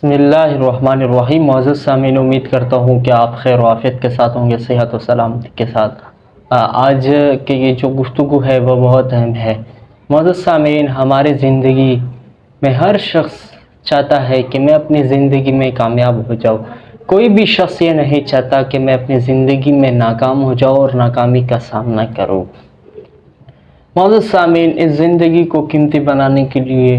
بسم اللہ الرحمن الرحیم۔ معزز سامعین، امید کرتا ہوں کہ آپ خیر و عافیت کے ساتھ ہوں گے، صحت و سلامتی کے ساتھ۔ آج کی یہ جو گفتگو ہے وہ بہت اہم ہے۔ معزز سامعین، ہماری زندگی میں ہر شخص چاہتا ہے کہ میں اپنی زندگی میں کامیاب ہو جاؤں۔ کوئی بھی شخص یہ نہیں چاہتا کہ میں اپنی زندگی میں ناکام ہو جاؤں اور ناکامی کا سامنا کروں۔ معزز سامعین، اس زندگی کو قیمتی بنانے کے لیے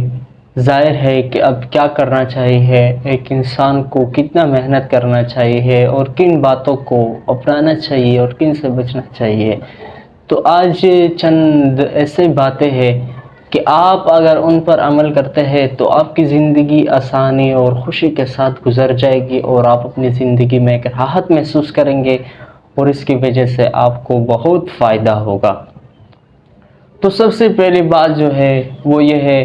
ظاہر ہے کہ اب کیا کرنا چاہیے، ایک انسان کو کتنا محنت کرنا چاہیے اور کن باتوں کو اپنانا چاہیے اور کن سے بچنا چاہیے۔ تو آج چند ایسے باتیں ہیں کہ آپ اگر ان پر عمل کرتے ہیں تو آپ کی زندگی آسانی اور خوشی کے ساتھ گزر جائے گی اور آپ اپنی زندگی میں ایک راحت محسوس کریں گے اور اس کی وجہ سے آپ کو بہت فائدہ ہوگا۔ تو سب سے پہلی بات جو ہے وہ یہ ہے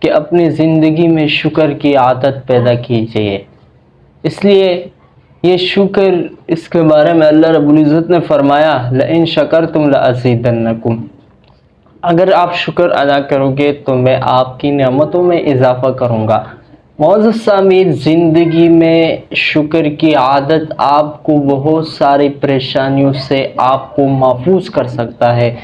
کہ اپنی زندگی میں شکر کی عادت پیدا کیجیے۔ اس لیے یہ شکر، اس کے بارے میں اللہ رب العزت نے فرمایا لَإِن شَكَرْتُمْ لَأَزِيدَنَّكُمْ، اگر آپ شکر ادا کرو گے تو میں آپ کی نعمتوں میں اضافہ کروں گا۔ معزز سامعین، زندگی میں شکر کی عادت آپ کو بہت ساری پریشانیوں سے آپ کو محفوظ کر سکتا ہے۔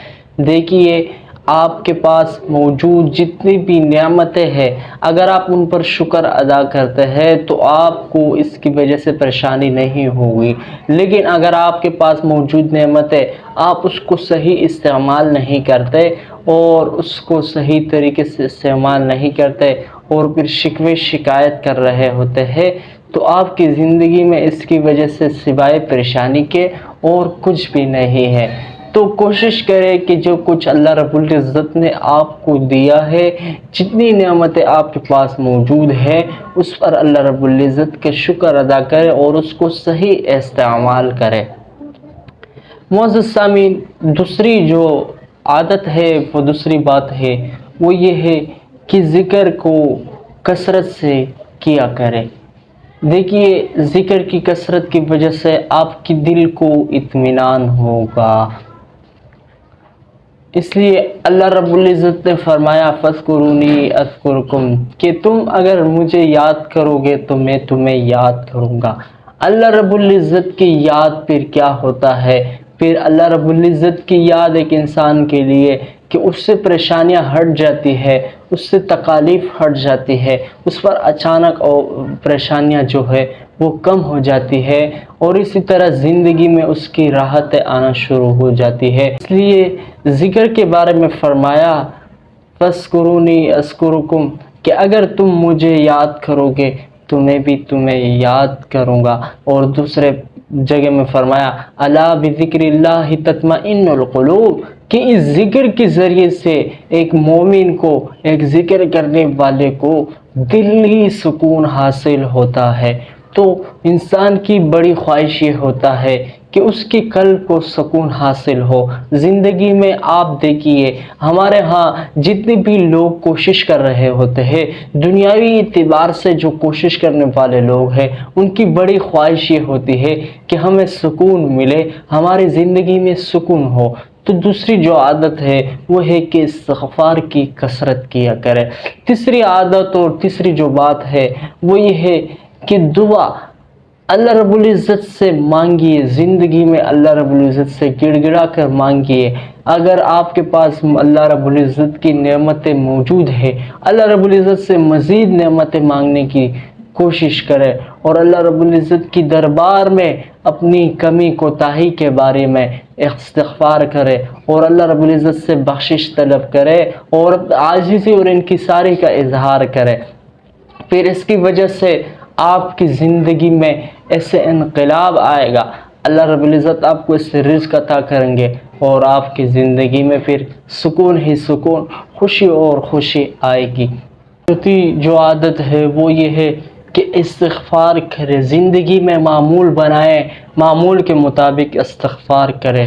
دیکھیے، آپ کے پاس موجود جتنی بھی نعمتیں ہیں، اگر آپ ان پر شکر ادا کرتے ہیں تو آپ کو اس کی وجہ سے پریشانی نہیں ہوگی۔ لیکن اگر آپ کے پاس موجود نعمتیں آپ اس کو صحیح استعمال نہیں کرتے اور اس کو صحیح طریقے سے استعمال نہیں کرتے اور پھر شکوے شکایت کر رہے ہوتے ہیں تو آپ کی زندگی میں اس کی وجہ سے سوائے پریشانی کے اور کچھ بھی نہیں ہے۔ تو کوشش کریں کہ جو کچھ اللہ رب العزت نے آپ کو دیا ہے، جتنی نعمتیں آپ کے پاس موجود ہے، اس پر اللہ رب العزت کے شکر ادا کریں اور اس کو صحیح استعمال کریں۔ معزز سامعین، دوسری جو عادت ہے، وہ دوسری بات ہے وہ یہ ہے کہ ذکر کو کثرت سے کیا کریں۔ دیکھیے، ذکر کی کثرت کی وجہ سے آپ کی دل کو اطمینان ہوگا۔ اس لیے اللہ رب العزت نے فرمایا فَاذْكُرُونِي أَذْكُرْكُمْ، کہ تم اگر مجھے یاد کرو گے تو میں تمہیں یاد کروں گا۔ اللہ رب العزت کی یاد پھر کیا ہوتا ہے؟ پھر اللہ رب العزت کی یاد ایک انسان کے لیے کہ اس سے پریشانیاں ہٹ جاتی ہے، اس سے تکالیف ہٹ جاتی ہے، اس پر اچانک پریشانیاں جو ہے وہ کم ہو جاتی ہے اور اسی طرح زندگی میں اس کی راحتیں آنا شروع ہو جاتی ہے۔ اس لیے ذکر کے بارے میں فرمایا فَاذْكُرُونِي أَذْكُرْكُمْ، کہ اگر تم مجھے یاد کرو گے تو میں بھی تمہیں یاد کروں گا۔ اور دوسرے جگہ میں فرمایا أَلَا بِذِكْرِ اللَّهِ تَطْمَئِنُّ الْقُلُوبُ، کہ اس ذکر کے ذریعے سے ایک مومن کو، ایک ذکر کرنے والے کو دلی سکون حاصل ہوتا ہے۔ تو انسان کی بڑی خواہش یہ ہوتا ہے کہ اس کے قلب کو سکون حاصل ہو۔ زندگی میں آپ دیکھیے، ہمارے ہاں جتنے بھی لوگ کوشش کر رہے ہوتے ہیں، دنیاوی اعتبار سے جو کوشش کرنے والے لوگ ہیں، ان کی بڑی خواہش یہ ہوتی ہے کہ ہمیں سکون ملے، ہماری زندگی میں سکون ہو۔ تو دوسری جو عادت ہے وہ ہے کہ استغفار کی کثرت کیا کرے۔ تیسری عادت اور تیسری جو بات ہے وہ یہ ہے کہ دعا اللہ رب العزت سے مانگیے۔ زندگی میں اللہ رب العزت سے گڑ گڑا کر مانگیے۔ اگر آپ کے پاس اللہ رب العزت کی نعمتیں موجود ہیں، اللہ رب العزت سے مزید نعمتیں مانگنے کی کوشش کرے اور اللہ رب العزت کی دربار میں اپنی کمی کوتاہی کے بارے میں استغفار کرے اور اللہ رب العزت سے بخشش طلب کرے اور عاجزی اور انکساری کا اظہار کرے، پھر اس کی وجہ سے آپ کی زندگی میں ایسے انقلاب آئے گا، اللہ رب العزت آپ کو اس سے رزق عطا کریں گے اور آپ کی زندگی میں پھر سکون ہی سکون، خوشی اور خوشی آئے گی۔ چوتھی جو عادت ہے وہ یہ ہے کہ استغفار کرے، زندگی میں معمول بنائے، معمول کے مطابق استغفار کرے۔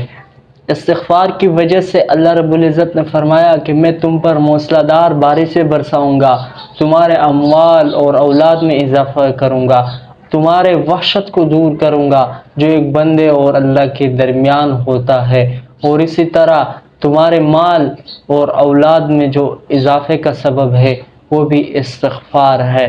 استغفار کی وجہ سے اللہ رب العزت نے فرمایا کہ میں تم پر موسلا دھار بارشیں برساؤں گا، تمہارے اموال اور اولاد میں اضافہ کروں گا، تمہارے وحشت کو دور کروں گا جو ایک بندے اور اللہ کے درمیان ہوتا ہے، اور اسی طرح تمہارے مال اور اولاد میں جو اضافے کا سبب ہے وہ بھی استغفار ہے۔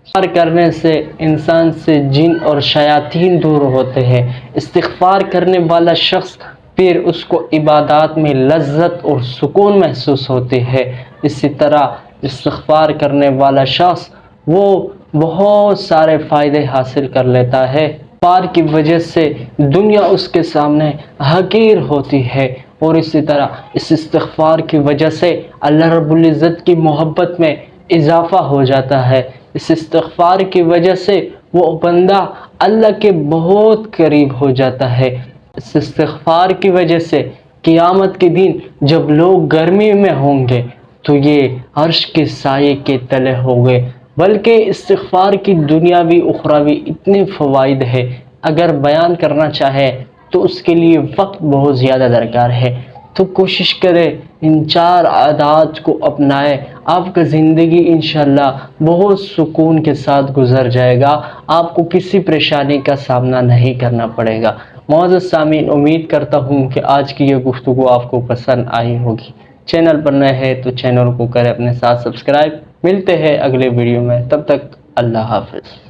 استغفار کرنے سے انسان سے جن اور شیاطین دور ہوتے ہیں۔ استغفار کرنے والا شخص پھر اس کو عبادات میں لذت اور سکون محسوس ہوتی ہے۔ اسی طرح استغفار کرنے والا شخص وہ بہت سارے فائدے حاصل کر لیتا ہے۔ استغفار کی وجہ سے دنیا اس کے سامنے حقیر ہوتی ہے، اور اسی طرح اس استغفار کی وجہ سے اللہ رب العزت کی محبت میں اضافہ ہو جاتا ہے۔ اس استغفار کی وجہ سے وہ بندہ اللہ کے بہت قریب ہو جاتا ہے۔ اس استغفار کی وجہ سے قیامت کے دن جب لوگ گرمی میں ہوں گے تو یہ عرش کے سائے کے تلے ہوں گے۔ بلکہ استغفار کی دنیاوی اخروی اتنے فوائد ہے، اگر بیان کرنا چاہے تو اس کے لیے وقت بہت زیادہ درکار ہے۔ تو کوشش کرے ان 4 عادات کو اپنائے، آپ کا زندگی انشاءاللہ بہت سکون کے ساتھ گزر جائے گا، آپ کو کسی پریشانی کا سامنا نہیں کرنا پڑے گا۔ معزز سامعین، امید کرتا ہوں کہ آج کی یہ گفتگو آپ کو پسند آئی ہوگی۔ چینل پر نئے ہیں تو چینل کو کریں اپنے ساتھ سبسکرائب۔ ملتے ہیں اگلے ویڈیو میں، تب تک اللہ حافظ۔